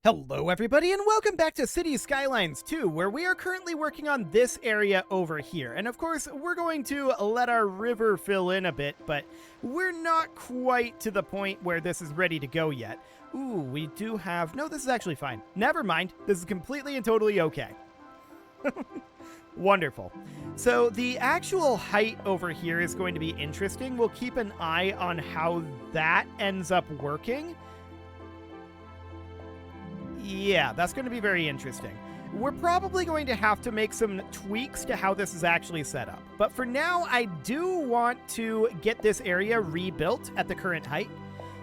Hello everybody and welcome back to City Skylines 2, where we are currently working on this area over here. And of course, we're going to let our river fill in a bit, but we're not quite to the point where this is ready to go yet. Ooh, we do have... No, this is actually fine. Never mind. This is completely and totally okay. Wonderful. So the actual height over here is going to be interesting. We'll keep an eye on how that ends up working. Yeah, that's going to be very interesting. We're probably going to have to make some tweaks to how this is actually set up. But for now, I do want to get this area rebuilt at the current height.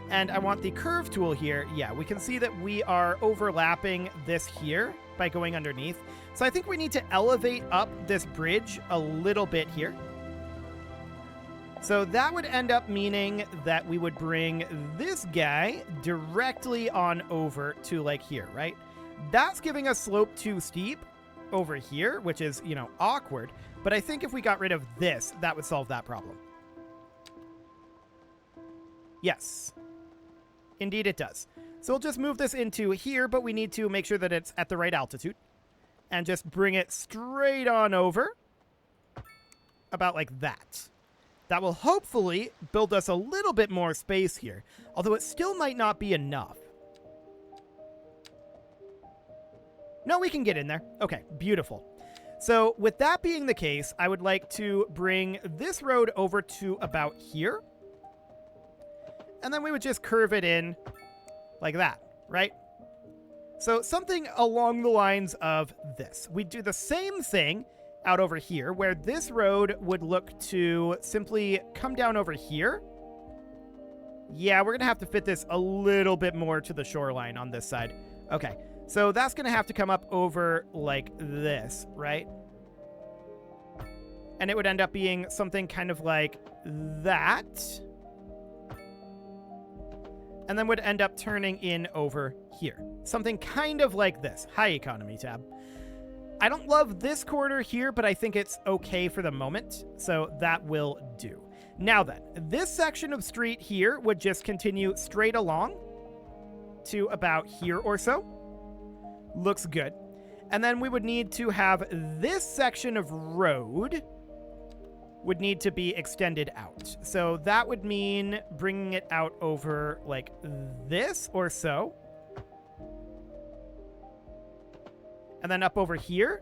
And I want the curve tool here. Yeah, we can see that we are overlapping this here by going underneath. So I think we need to elevate up this bridge a little bit here. So that would end up meaning that we would bring this guy directly on over to like here, right? That's giving us slope too steep over here, which is, you know, awkward. But I think if we got rid of this, that would solve that problem. Yes, indeed it does. So we'll just move this into here, but we need to make sure that it's at the right altitude and just bring it straight on over about like that. That will hopefully build us a little bit more space here, although it still might not be enough. No, we can get in there. Okay, beautiful. So with that being the case, I would like to bring this road over to about here. And then we would just curve it in like that, right? So something along the lines of this. We do the same thing out over here, where this road would look to simply come down over here. Yeah, we're going to have to fit this a little bit more to the shoreline on this side. Okay, so that's going to have to come up over like this, right? And it would end up being something kind of like that. And then would end up turning in over here. Something kind of like this. High economy tab. I don't love this corner here, but I think it's okay for the moment, so that will do. Now then, this section of street here would just continue straight along to about here or so. Looks good. And then we would need to have this section of road would need to be extended out. So that would mean bringing it out over like this or so. And then up over here.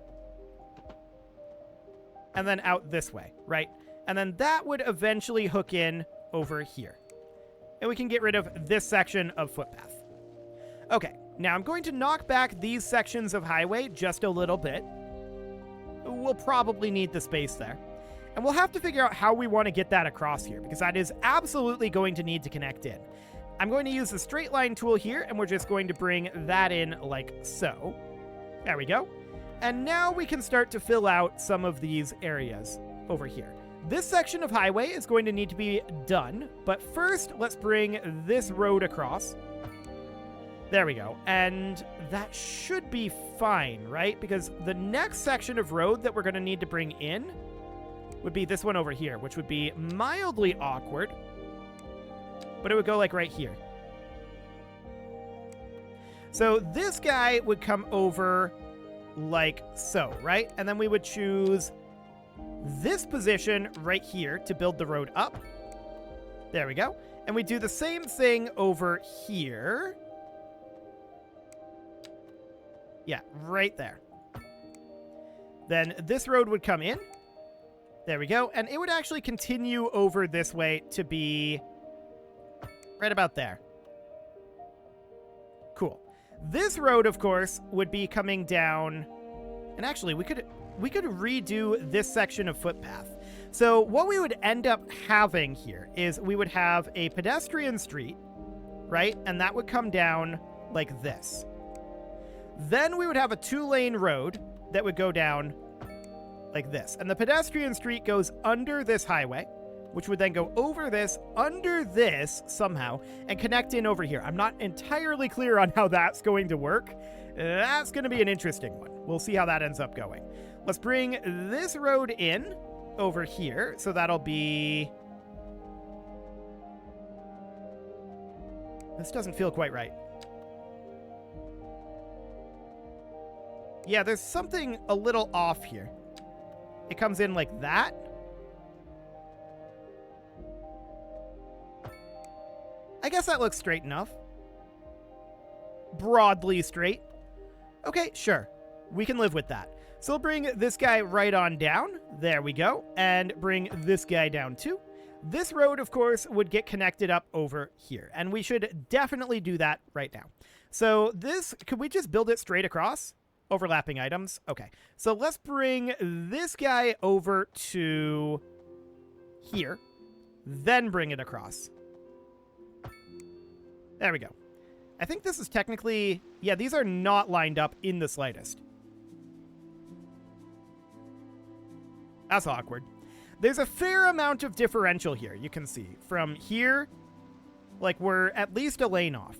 And then out this way, right? And then that would eventually hook in over here. And we can get rid of this section of footpath. Okay, now I'm going to knock back these sections of highway just a little bit. We'll probably need the space there. And we'll have to figure out how we want to get that across here, because that is absolutely going to need to connect in. I'm going to use the straight line tool here, and we're just going to bring that in like so. There we go. And now we can start to fill out some of these areas over here. This section of highway is going to need to be done, but first let's bring this road across. There we go. And that should be fine, right? Because the next section of road that we're going to need to bring in would be this one over here, which would be mildly awkward, but it would go like right here. So this guy would come over like so, right? And then we would choose this position right here to build the road up. There we go. And we do the same thing over here. Yeah, right there. Then this road would come in. There we go. And it would actually continue over this way to be right about there. Cool. This road, of course, would be coming down, and actually we could redo this section of footpath. So what we would end up having here is we would have a pedestrian street, right? And that would come down like this. Then we would have a 2-lane road that would go down like this. And the pedestrian street goes under this highway, which would then go over this, under this somehow, and connect in over here. I'm not entirely clear on how that's going to work. That's going to be an interesting one. We'll see how that ends up going. Let's bring this road in over here. So that'll be... This doesn't feel quite right. Yeah, there's something a little off here. It comes in like that. I guess that looks straight enough. Broadly straight. Okay, sure. We can live with that. So we'll bring this guy right on down. There we go. And bring this guy down too. This road, of course, would get connected up over here. And we should definitely do that right now. So this, could we just build it straight across? Overlapping items. Okay. So let's bring this guy over to here. Then bring it across. There we go. I think this is technically... Yeah, these are not lined up in the slightest. That's awkward. There's a fair amount of differential here, you can see. From here, like, we're at least a lane off.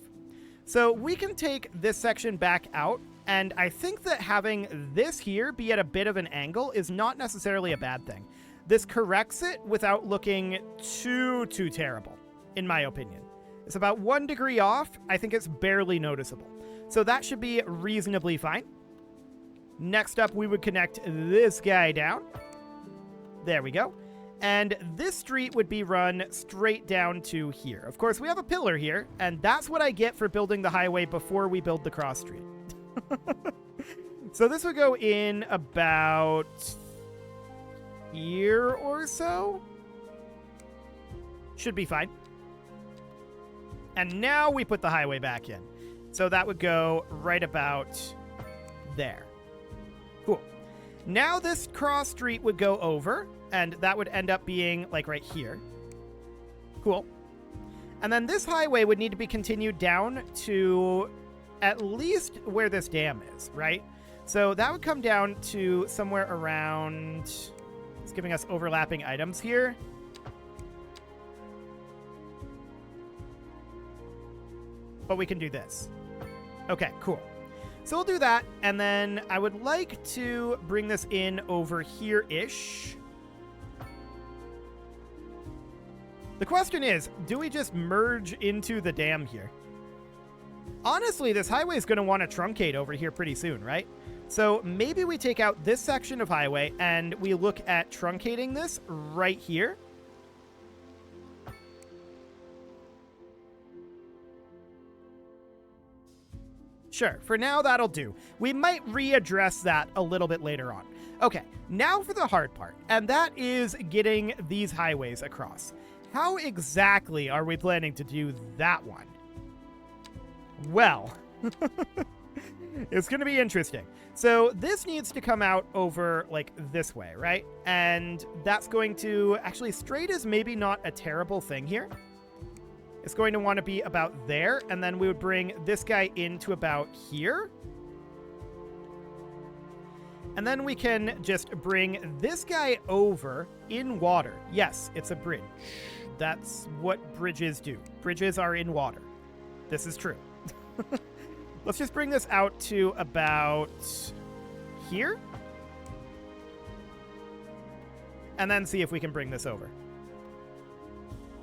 So we can take this section back out, and I think that having this here be at a bit of an angle is not necessarily a bad thing. This corrects it without looking too terrible, in my opinion. It's about 1 degree off. I think it's barely noticeable. So that should be reasonably fine. Next up, we would connect this guy down. There we go. And this street would be run straight down to here. Of course, we have a pillar here, and that's what I get for building the highway before we build the cross street. So this would go in about here or so. Should be fine. And now we put the highway back in. So that would go right about there. Cool. Now this cross street would go over, and that would end up being like right here. Cool. And then this highway would need to be continued down to at least where this dam is, right? So that would come down to somewhere around... It's giving us overlapping items here. But we can do this. Okay, cool. So we'll do that, and then I would like to bring this in over here-ish. The question is, do we just merge into the dam here? Honestly, this highway is going to want to truncate over here pretty soon, right? So maybe we take out this section of highway, and we look at truncating this right here. Sure, for now that'll do. We might readdress that a little bit later on. Okay, now for the hard part, and that is getting these highways across. How exactly are we planning to do that one? Well, it's going to be interesting. So this needs to come out over like this way, right? And that's going to... Actually, straight is maybe not a terrible thing here. It's going to want to be about there, and then we would bring this guy into about here. And then we can just bring this guy over in water. Yes, it's a bridge. That's what bridges do. Bridges are in water. This is true. Let's just bring this out to about here. And then see if we can bring this over.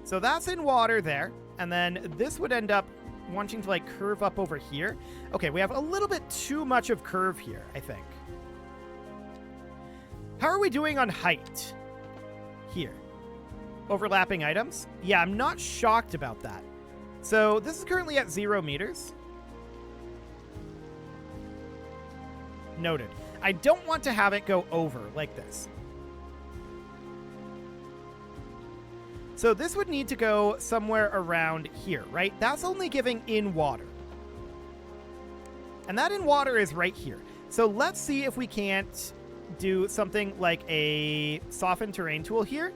So that's in water there. And then this would end up wanting to like curve up over here. Okay, we have a little bit too much of curve here, I think. How are we doing on height? Here. Overlapping items? Yeah, I'm not shocked about that. So this is currently at 0 meters. Noted. I don't want to have it go over like this. So this would need to go somewhere around here, right? That's only giving in water. And that in water is right here. So let's see if we can't do something like a softened terrain tool here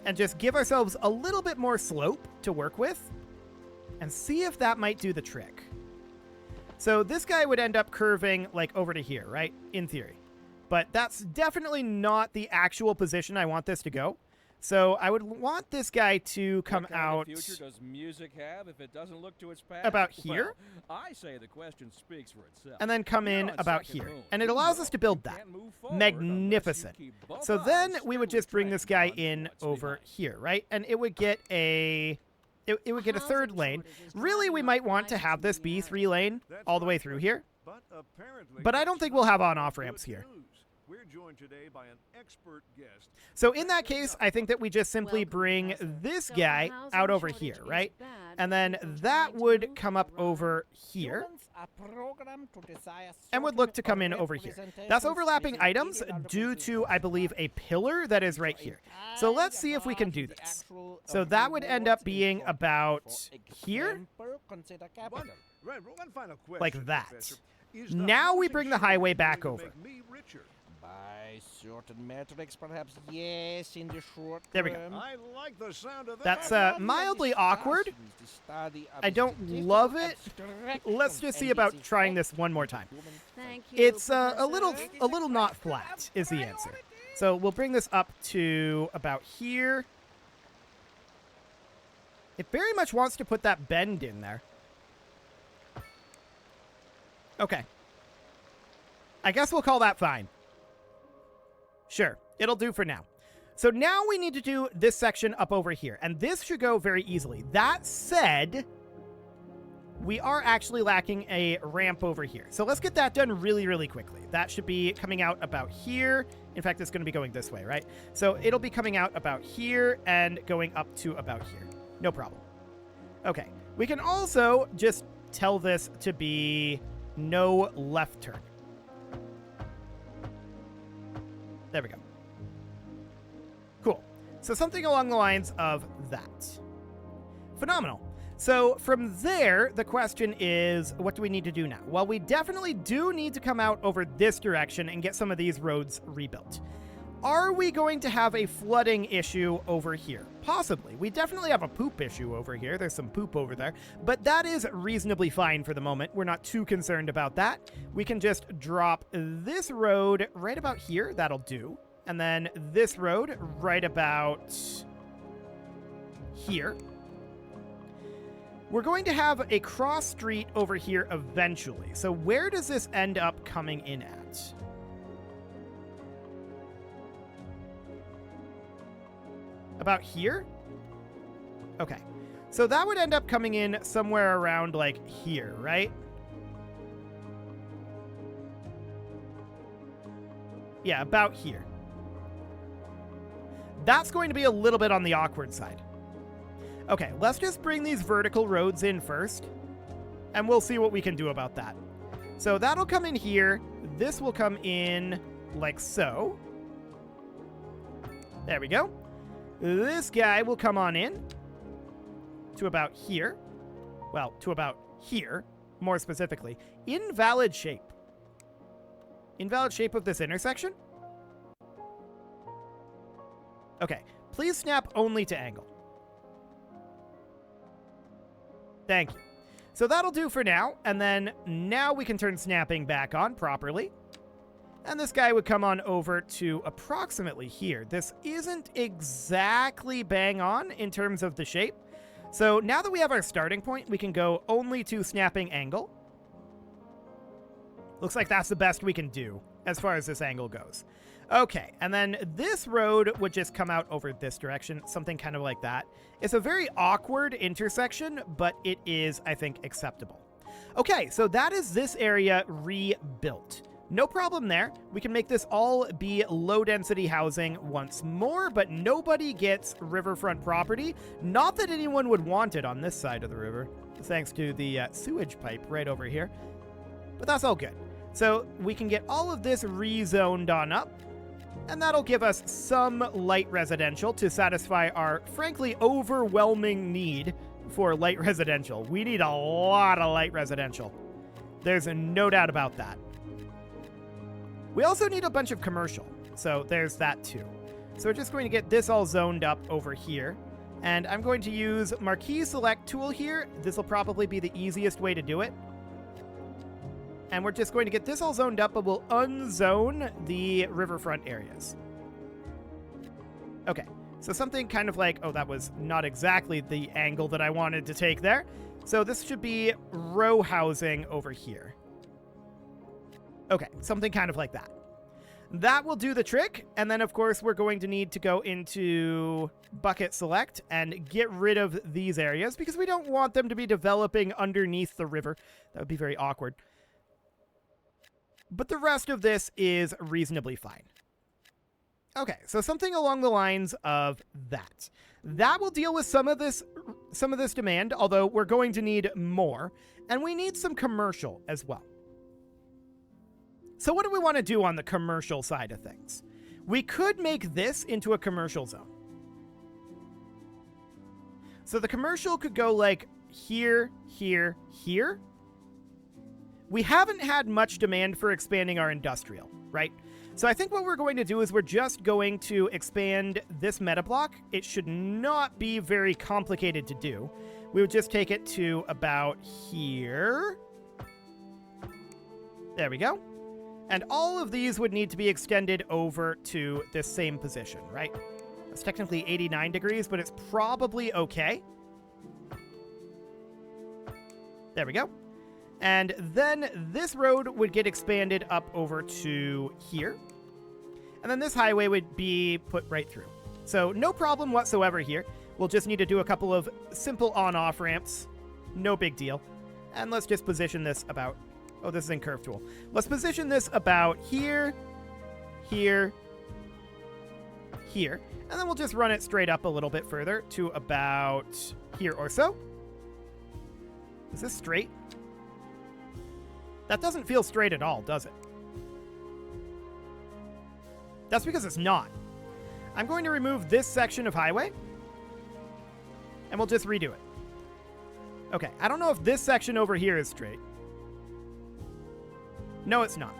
and just give ourselves a little bit more slope to work with and see if that might do the trick. So this guy would end up curving like over to here, right? In theory. But that's definitely not the actual position I want this to go. So I would want this guy to come out future does music have if it doesn't look to its past? About here. Well, I say the question speaks for itself. And then come in about here. And it allows us to build that. Magnificent. So then we would just bring this guy in over here, right? And it would get a it would get a third lane. Really, we might want to have this be 3-lane all the way through here. But I don't think we'll have on-off ramps here. We're joined today by an expert guest. So in that case, I think that we just simply bring this guy out over here, right? And then that would come up over here and would look to come in over here. That's overlapping items due to, I believe, a pillar that is right here. So let's see if we can do this. So that would end up being about here, like that. Now we bring the highway back over. By certain metrics, perhaps yes, in the short There we go. term. I like the sound of that. That's mildly awkward. I don't love it. Let's just see about trying this one more time. It's a little not flat is the answer. So we'll bring this up to about here. It very much wants to put that bend in there. Okay. I guess we'll call that fine. Sure, it'll do for now. So now we need to do this section up over here, and this should go very easily. That said, we are actually lacking a ramp over here. So let's get that done really, really quickly. That should be coming out about here. In fact, it's going to be going this way, right? So it'll be coming out about here and going up to about here. No problem. Okay, we can also just tell this to be no left turn. There we go. Cool. So something along the lines of that. Phenomenal. So from there, the question is, what do we need to do now? Well, we definitely do need to come out over this direction and get some of these roads rebuilt. Are we going to have a flooding issue over here? Possibly. We definitely have a poop issue over here. There's some poop over there. But that is reasonably fine for the moment. We're not too concerned about that. We can just drop this road right about here. That'll do. And then this road right about here. We're going to have a cross street over here eventually. So where does this end up coming in at? About here? Okay. So that would end up coming in somewhere around, like, here, right? Yeah, about here. That's going to be a little bit on the awkward side. Okay, let's just bring these vertical roads in first, and we'll see what we can do about that. So that'll come in here. This will come in like so. There we go. This guy will come on in to about here. Well, to about here, more specifically. Invalid shape. Invalid shape of this intersection? Okay, please snap only to angle. Thank you. So that'll do for now, and then now we can turn snapping back on properly. And this guy would come on over to approximately here. This isn't exactly bang on in terms of the shape. So now that we have our starting point, we can go only to snapping angle. Looks like that's the best we can do as far as this angle goes. Okay, and then this road would just come out over this direction, something kind of like that. It's a very awkward intersection, but it is, I think, acceptable. Okay, so that is this area rebuilt. No problem there. We can make this all be low-density housing once more, but nobody gets riverfront property. Not that anyone would want it on this side of the river, thanks to the sewage pipe right over here. But that's all good. So we can get all of this rezoned on up, and that'll give us some light residential to satisfy our, frankly, overwhelming need for light residential. We need a lot of light residential. There's no doubt about that. We also need a bunch of commercial, so there's that too. So we're just going to get this all zoned up over here, and I'm going to use Marquee Select tool here. This will probably be the easiest way to do it. And we're just going to get this all zoned up, but we'll unzone the riverfront areas. Okay, so something kind of like, oh, that was not exactly the angle that I wanted to take there. So this should be row housing over here. Okay, something kind of like that. That will do the trick, and then of course we're going to need to go into bucket select and get rid of these areas because we don't want them to be developing underneath the river. That would be very awkward. But the rest of this is reasonably fine. Okay, so something along the lines of that. That will deal with some of this demand, although we're going to need more, and we need some commercial as well. So what do we want to do on the commercial side of things? We could make this into a commercial zone. So the commercial could go like here, here, here. We haven't had much demand for expanding our industrial, right? So I think what we're going to do is we're just going to expand this meta block. It should not be very complicated to do. We would just take it to about here. There we go. And all of these would need to be extended over to this same position, right? It's technically 89 degrees, but it's probably okay. There we go. And then this road would get expanded up over to here. And then this highway would be put right through. So no problem whatsoever here. We'll just need to do a couple of simple on-off ramps. No big deal. And let's just position this about... Oh, this is in curve tool. Let's position this about here, here, here. And then we'll just run it straight up a little bit further to about here or so. Is this straight? That doesn't feel straight at all, does it? That's because it's not. I'm going to remove this section of highway, and we'll just redo it. Okay, I don't know if this section over here is straight. No, it's not.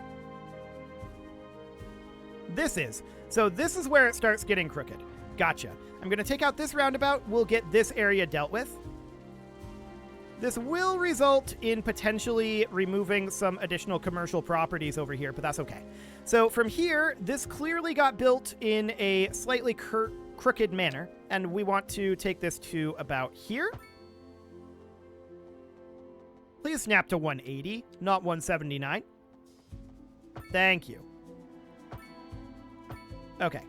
This is. So this is where it starts getting crooked. Gotcha. I'm going to take out this roundabout. We'll get this area dealt with. This will result in potentially removing some additional commercial properties over here, but that's okay. So from here, this clearly got built in a slightly crooked manner, and we want to take this to about here. Please snap to 180, not 179. Thank you. Okay.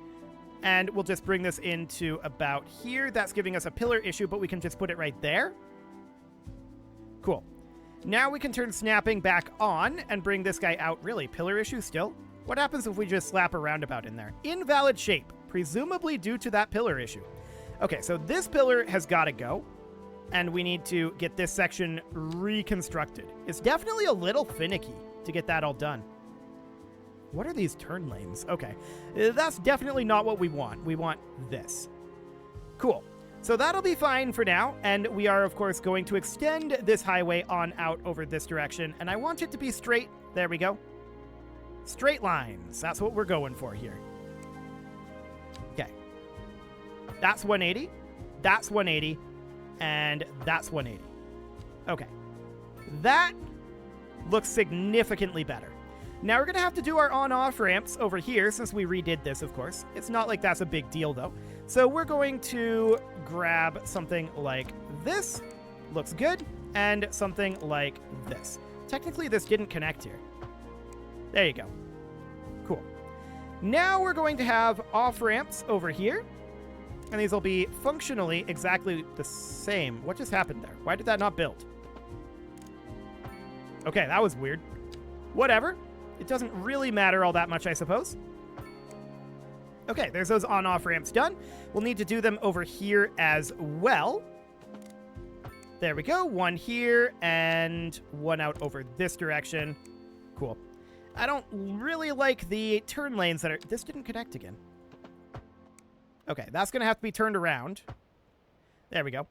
And we'll just bring this into about here. That's giving us a pillar issue, but we can just put it right there. Cool. Now we can turn snapping back on and bring this guy out. Really, pillar issue still? What happens if we just slap a roundabout in there? Invalid shape, presumably due to that pillar issue. Okay, so this pillar has got to go, and we need to get this section reconstructed. It's definitely a little finicky to get that all done. What are these turn lanes? Okay, that's definitely not what we want. We want this. Cool. So that'll be fine for now, and we are, of course, going to extend this highway on out over this direction, and I want it to be straight. There we go. Straight lines. That's what we're going for here. Okay. That's 180. That's 180. And that's 180. Okay. That looks significantly better. Now we're going to have to do our on-off ramps over here since we redid this, of course. It's not like that's a big deal, though. So we're going to grab something like this. Looks good. And something like this. Technically, this didn't connect here. There you go. Cool. Now we're going to have off-ramps over here. And these will be functionally exactly the same. What just happened there? Why did that not build? Okay, that was weird. Whatever. It doesn't really matter all that much, I suppose. Okay, there's those on-off ramps done. We'll need to do them over here as well. There we go. One here and one out over this direction. Cool. I don't really like the turn lanes that are... This didn't connect again. Okay, that's going to have to be turned around. There we go.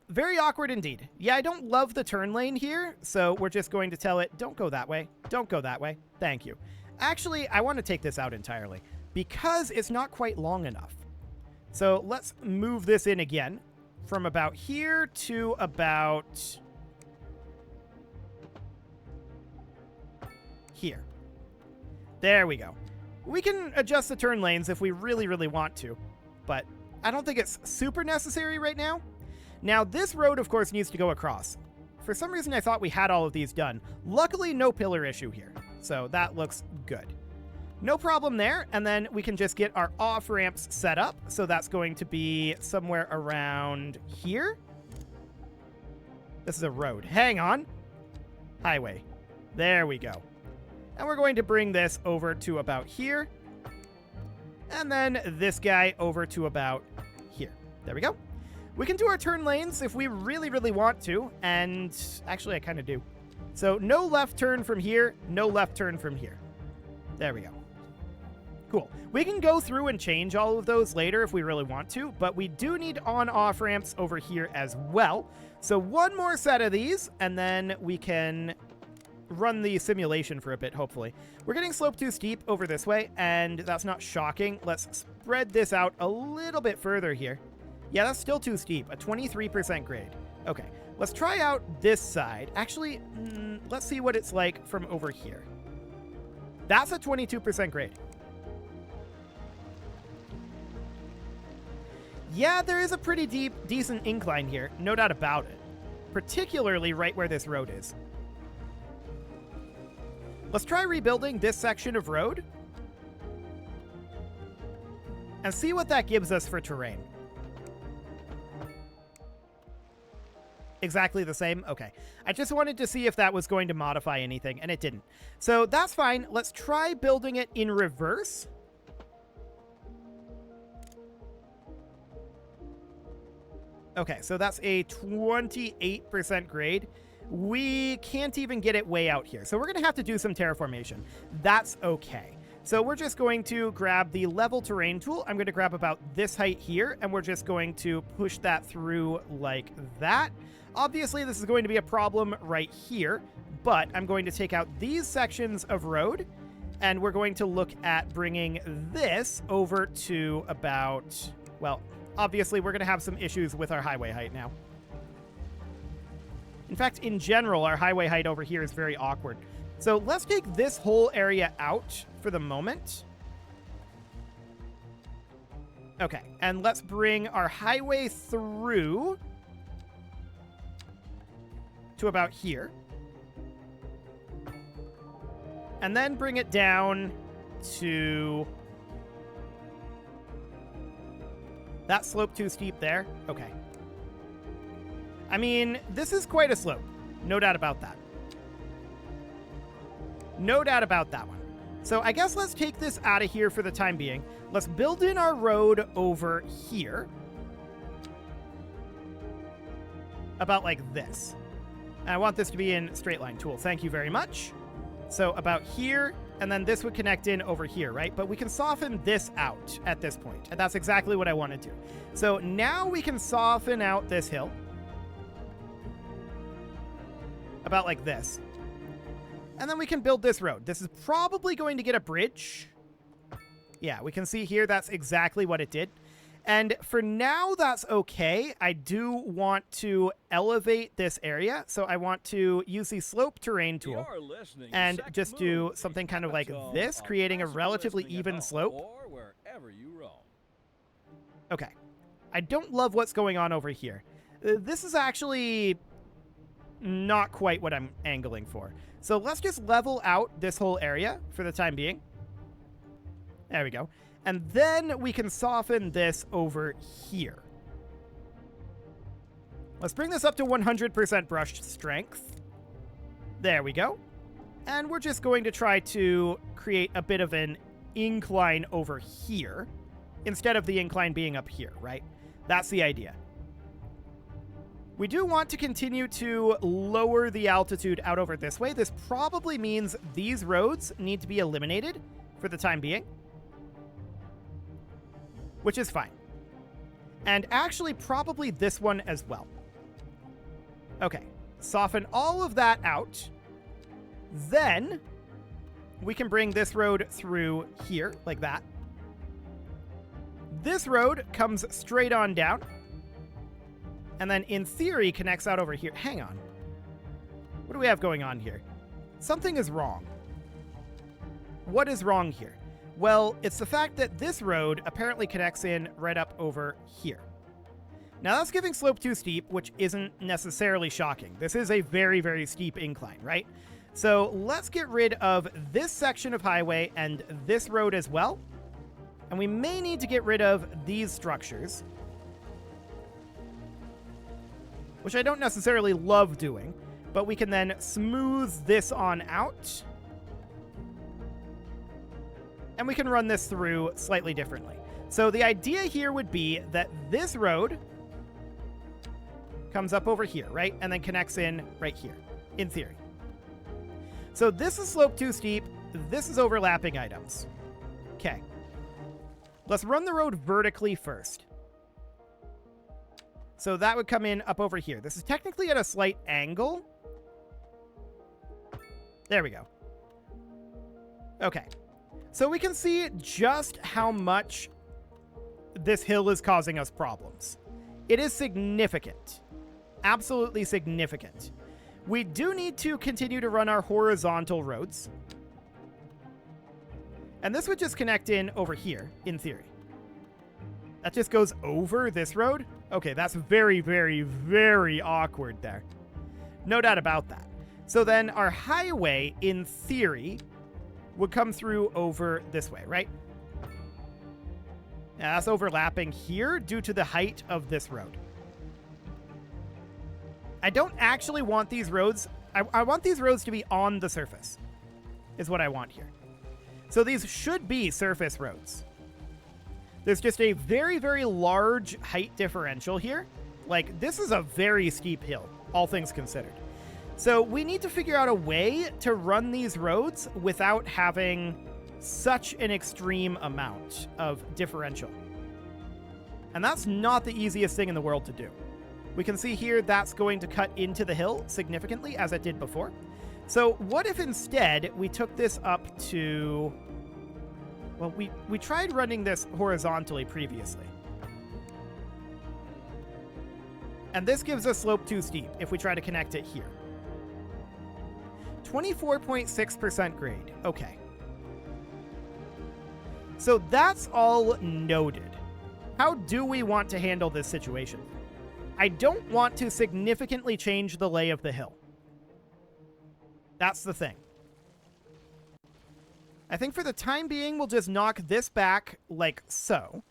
Very awkward indeed. Yeah, I don't love the turn lane here, so we're just going to tell it, don't go that way. Don't go that way. Thank you. Actually, I want to take this out entirely because it's not quite long enough. So let's move this in again from about here to about here. There we go. We can adjust the turn lanes if we really, really want to, but I don't think it's super necessary right now. Now, this road, of course, needs to go across. For some reason, I thought we had all of these done. Luckily, no pillar issue here, so that looks good. No problem there. And then we can just get our off ramps set up. So that's going to be somewhere around here. This is a road. Hang on. Highway. There we go. And we're going to bring this over to about here. And then this guy over to about here. There we go. We can do our turn lanes if we really, really want to. And actually, I kind of do. So no left turn from here. No left turn from here. There we go. Cool. We can go through and change all of those later if we really want to, but we do need on-off ramps over here as well. So one more set of these, and then we can run the simulation for a bit, hopefully. We're getting slope too steep over this way, and that's not shocking. Let's spread this out a little bit further here. Yeah, that's still too steep, a 23% grade. Okay, let's try out this side. Actually, let's see what it's like from over here. That's a 22% grade. Yeah, there is a pretty decent incline here, no doubt about it. Particularly right where this road is. Let's try rebuilding this section of road. And see what that gives us for terrain. Exactly the same? Okay. I just wanted to see if that was going to modify anything, and it didn't. So that's fine. Let's try building it in reverse. Okay, so that's a 28% grade. We can't even get it way out here. So we're going to have to do some terraformation. That's okay. So we're just going to grab the level terrain tool. I'm going to grab about this height here, and we're just going to push that through like that. Obviously, this is going to be a problem right here, but I'm going to take out these sections of road, and we're going to look at bringing this over to about, well, obviously, we're going to have some issues with our highway height now. In fact, in general, our highway height over here is very awkward. So let's take this whole area out for the moment. Okay, and let's bring our highway through to about here. And then bring it down to... that slope too steep there? Okay. I mean, this is quite a slope. No doubt about that. No doubt about that one. So I guess let's take this out of here for the time being. Let's build in our road over here. About like this. And I want this to be in straight line tool. Thank you very much. So about here, and then this would connect in over here, right? But we can soften this out at this point, and that's exactly what I want to do. So now we can soften out this hill. About like this. And then we can build this road. This is probably going to get a bridge. Yeah, we can see here that's exactly what it did. And for now, that's okay. I do want to elevate this area. So I want to use the slope terrain tool and just do something kind of like this, creating a relatively even slope. Okay. I don't love what's going on over here. This is actually not quite what I'm angling for. So let's just level out this whole area for the time being. There we go. And then we can soften this over here. Let's bring this up to 100% brushed strength. There we go. And we're just going to try to create a bit of an incline over here instead of the incline being up here, right? That's the idea. We do want to continue to lower the altitude out over this way. This probably means these roads need to be eliminated for the time being, which is fine. And actually probably this one as well. Okay, soften all of that out. Then we can bring this road through here like that. This road comes straight on down. And then, in theory, connects out over here. Hang on. What do we have going on here? Something is wrong. What is wrong here? Well, it's the fact that this road apparently connects in right up over here. Now, that's giving slope too steep, which isn't necessarily shocking. This is a very, very steep incline, right? So let's get rid of this section of highway and this road as well. And we may need to get rid of these structures, which I don't necessarily love doing, but we can then smooth this on out. And we can run this through slightly differently. So the idea here would be that this road comes up over here, right? And then connects in right here, in theory. So this is slope too steep. This is overlapping items. Okay. Let's run the road vertically first. So that would come in up over here. This is technically at a slight angle. There we go. Okay. So we can see just how much this hill is causing us problems. It is significant. Absolutely significant. We do need to continue to run our horizontal roads. And this would just connect in over here, in theory. That just goes over this road? Okay, that's very, very, very awkward there. No doubt about that. So then our highway, in theory, would come through over this way, right? Now, that's overlapping here due to the height of this road. I don't actually want these roads... I want these roads to be on the surface, is what I want here. So these should be surface roads. There's just a very, very large height differential here. Like, this is a very steep hill, all things considered. So we need to figure out a way to run these roads without having such an extreme amount of differential. And that's not the easiest thing in the world to do. We can see here that's going to cut into the hill significantly, as it did before. So what if instead we took this up to... Well, we tried running this horizontally previously. And this gives us slope too steep if we try to connect it here. 24.6% grade. Okay. So that's all noted. How do we want to handle this situation? I don't want to significantly change the lay of the hill. That's the thing. I think for the time being, we'll just knock this back like so.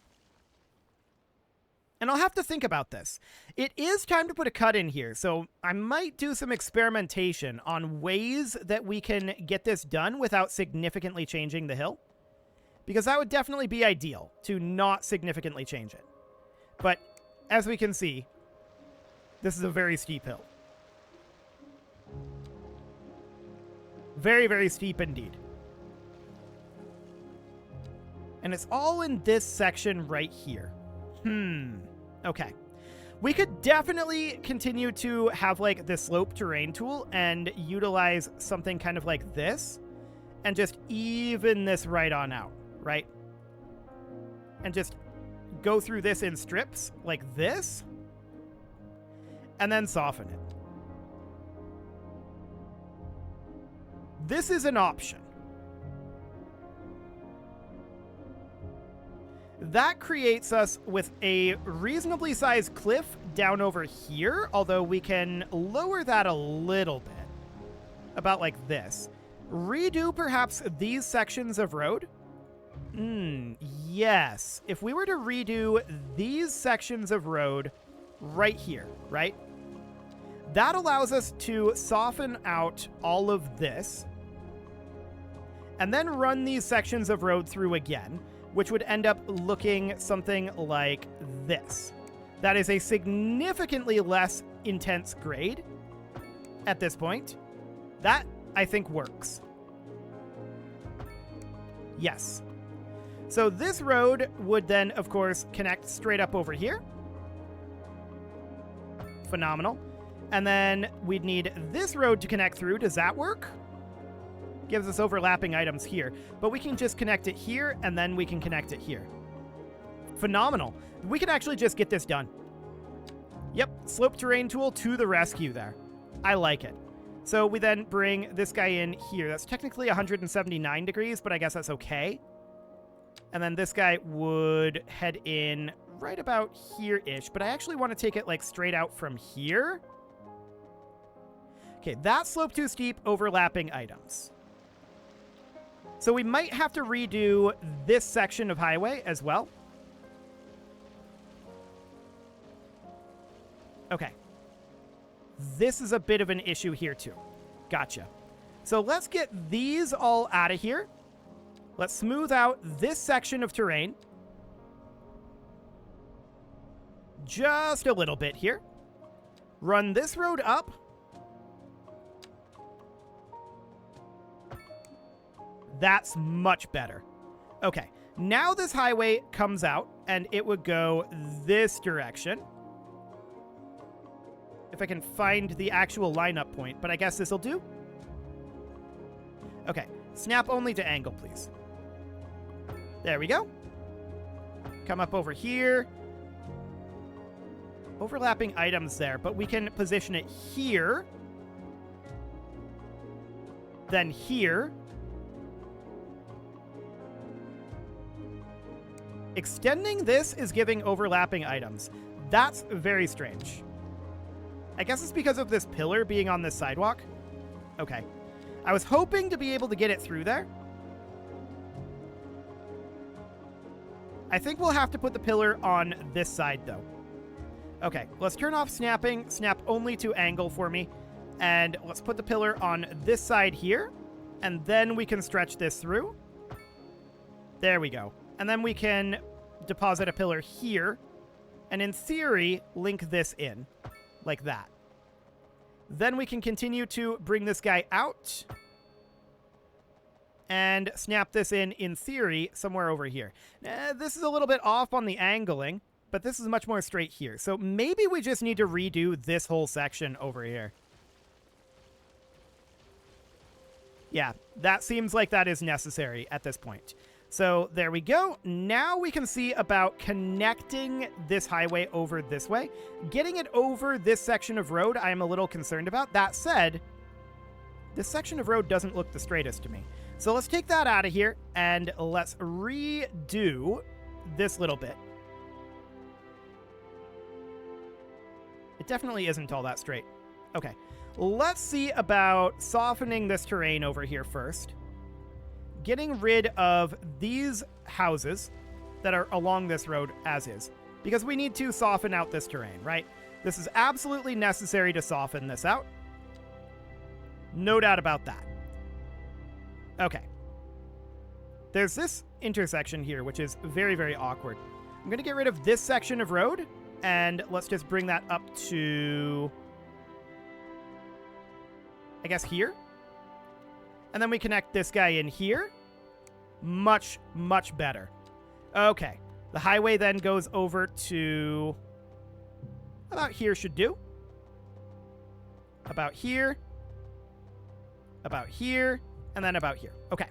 And I'll have to think about this. It is time to put a cut in here, so I might do some experimentation on ways that we can get this done without significantly changing the hill. Because that would definitely be ideal, to not significantly change it. But as we can see, this is a very steep hill. Very, very steep indeed. And it's all in this section right here. Okay. We could definitely continue to have, like, this slope terrain tool and utilize something kind of like this and just even this right on out, right? And just go through this in strips like this and then soften it. This is an option. That creates us with a reasonably sized cliff down over here, although we can lower that a little bit. About like this. Redo perhaps these sections of road? Yes. If we were to redo these sections of road right here, right? That allows us to soften out all of this and then run these sections of road through again, which would end up looking something like this. That is a significantly less intense grade at this point. That, I think, works. Yes. So this road would then, of course, connect straight up over here. Phenomenal. And then we'd need this road to connect through. Does that work? Gives us overlapping items here. But we can just connect it here, and then we can connect it here. Phenomenal. We can actually just get this done. Yep, slope terrain tool to the rescue there. I like it. So we then bring this guy in here. That's technically 179 degrees, but I guess that's okay. And then this guy would head in right about here-ish, but I actually want to take it like straight out from here. Okay, that slope too steep, overlapping items. So we might have to redo this section of highway as well. Okay. This is a bit of an issue here too. Gotcha. So let's get these all out of here. Let's smooth out this section of terrain. Just a little bit here. Run this road up. That's much better. Okay, now this highway comes out, and it would go this direction. If I can find the actual lineup point, but I guess this'll do. Okay, snap only to angle, please. There we go. Come up over here. Overlapping items there, but we can position it here. Then here. Extending this is giving overlapping items. That's very strange. I guess it's because of this pillar being on this sidewalk. Okay. I was hoping to be able to get it through there. I think we'll have to put the pillar on this side, though. Okay, let's turn off snapping. Snap only to angle for me. And let's put the pillar on this side here. And then we can stretch this through. There we go. And then we can deposit a pillar here. And in theory, link this in. Like that. Then we can continue to bring this guy out. And snap this in theory, somewhere over here. This is a little bit off on the angling. But this is much more straight here. So maybe we just need to redo this whole section over here. Yeah, that seems like that is necessary at this point. So there we go. Now we can see about connecting this highway over this way. Getting it over this section of road, I am a little concerned about. That said, this section of road doesn't look the straightest to me. So let's take that out of here and let's redo this little bit. It definitely isn't all that straight. Okay, let's see about softening this terrain over here first. Getting rid of these houses that are along this road as is. Because we need to soften out this terrain, right? This is absolutely necessary to soften this out. No doubt about that. Okay. There's this intersection here, which is very, very awkward. I'm going to get rid of this section of road, and let's just bring that up to, I guess, here. And then we connect this guy in here. Much, much better. Okay. The highway then goes over to about here should do. About here. About here. And then about here. Okay.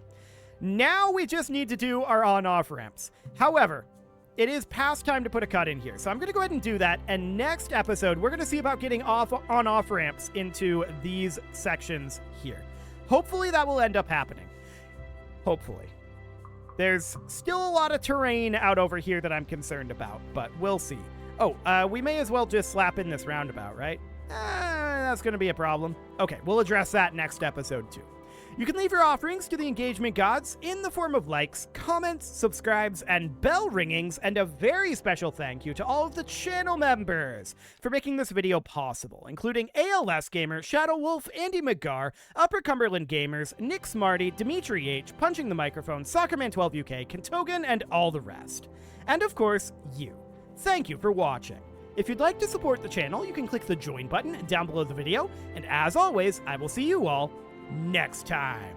Now we just need to do our on-off ramps. However, it is past time to put a cut in here. So I'm going to go ahead and do that. And next episode, we're going to see about getting on-off ramps into these sections here. Hopefully that will end up happening. Hopefully. There's still a lot of terrain out over here that I'm concerned about, but we'll see. Oh, we may as well just slap in this roundabout, right? That's going to be a problem. Okay, we'll address that next episode too. You can leave your offerings to the engagement gods in the form of likes, comments, subscribes, and bell ringings, and a very special thank you to all of the channel members for making this video possible, including ALS Gamer, Shadow Wolf, Andy McGar, Upper Cumberland Gamers, Nick Smarty, Dimitri H, Punching the Microphone, Soccerman12 UK, Kentogan, and all the rest. And of course, you. Thank you for watching. If you'd like to support the channel, you can click the join button down below the video, and as always, I will see you all next time.